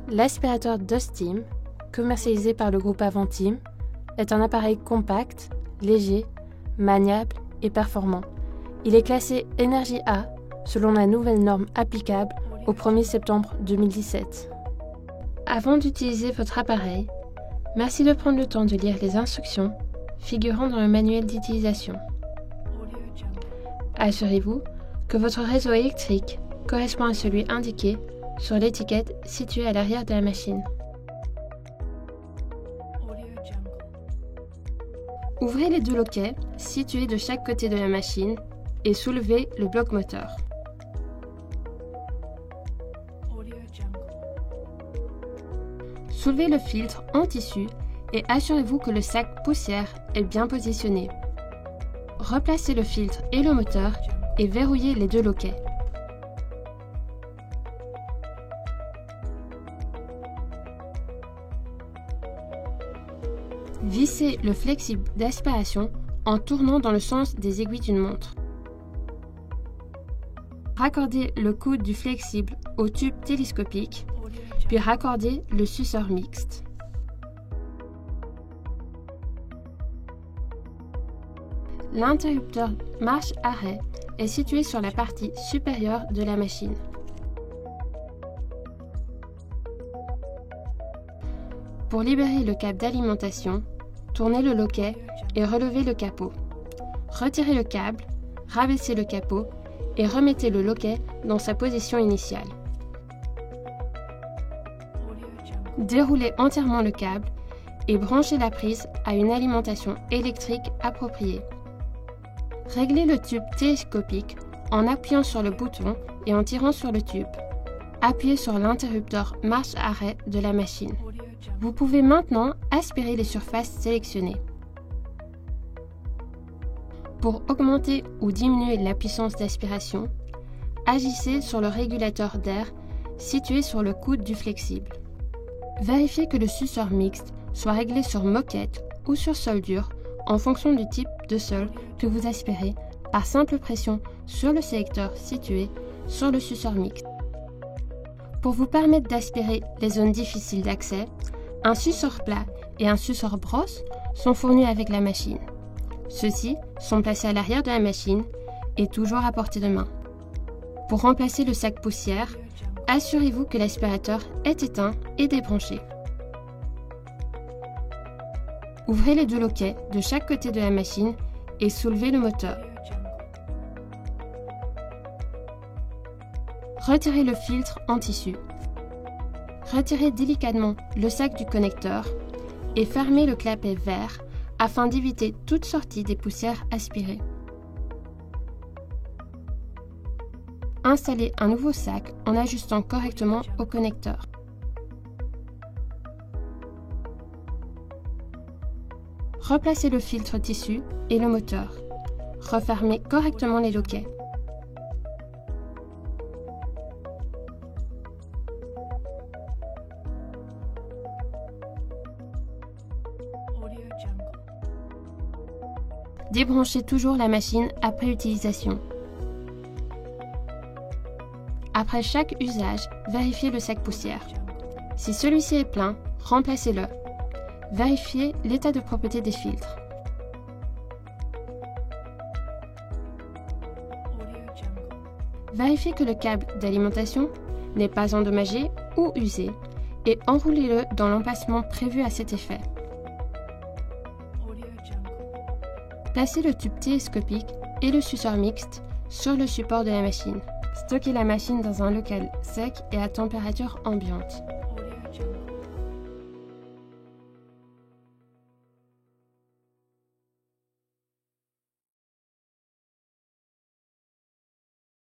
L'aspirateur Dustim, commercialisé par le groupe Avantim, est un appareil compact, léger, maniable et performant. Il est classé Énergie A selon la nouvelle norme applicable au 1er septembre 2017. Avant d'utiliser votre appareil, merci de prendre le temps de lire les instructions figurant dans le manuel d'utilisation. Assurez-vous que votre réseau électrique correspond à celui indiqué sur l'étiquette située à l'arrière de la machine. Ouvrez les deux loquets situés de chaque côté de la machine et soulevez le bloc moteur. Soulevez le filtre en tissu et assurez-vous que le sac poussière est bien positionné. Replacez le filtre et le moteur et verrouillez les deux loquets. Vissez le flexible d'aspiration en tournant dans le sens des aiguilles d'une montre. Raccordez le coude du flexible au tube télescopique, puis raccordez le suceur mixte. L'interrupteur marche-arrêt est situé sur la partie supérieure de la machine. Pour libérer le câble d'alimentation, tournez le loquet et relevez le capot. Retirez le câble, rabaissez le capot et remettez le loquet dans sa position initiale. Déroulez entièrement le câble et branchez la prise à une alimentation électrique appropriée. Réglez le tube télescopique en appuyant sur le bouton et en tirant sur le tube. Appuyez sur l'interrupteur marche-arrêt de la machine. Vous pouvez maintenant aspirer les surfaces sélectionnées. Pour augmenter ou diminuer la puissance d'aspiration, agissez sur le régulateur d'air situé sur le coude du flexible. Vérifiez que le suceur mixte soit réglé sur moquette ou sur sol dur en fonction du type de sol que vous aspirez par simple pression sur le sélecteur situé sur le suceur mixte. Pour vous permettre d'aspirer les zones difficiles d'accès, un suceur plat et un suceur brosse sont fournis avec la machine. Ceux-ci sont placés à l'arrière de la machine et toujours à portée de main. Pour remplacer le sac poussière, assurez-vous que l'aspirateur est éteint et débranché. Ouvrez les deux loquets de chaque côté de la machine et soulevez le moteur. Retirez le filtre en tissu. Retirez délicatement le sac du connecteur et fermez le clapet vert afin d'éviter toute sortie des poussières aspirées. Installez un nouveau sac en ajustant correctement au connecteur. Replacez le filtre tissu et le moteur. Refermez correctement les loquets. Débranchez toujours la machine après utilisation. Après chaque usage, vérifiez le sac poussière. Si celui-ci est plein, remplacez-le. Vérifiez l'état de propreté des filtres. Vérifiez que le câble d'alimentation n'est pas endommagé ou usé et enroulez-le dans l'emplacement prévu à cet effet. Placez le tube télescopique et le suceur mixte sur le support de la machine. Stockez la machine dans un local sec et à température ambiante.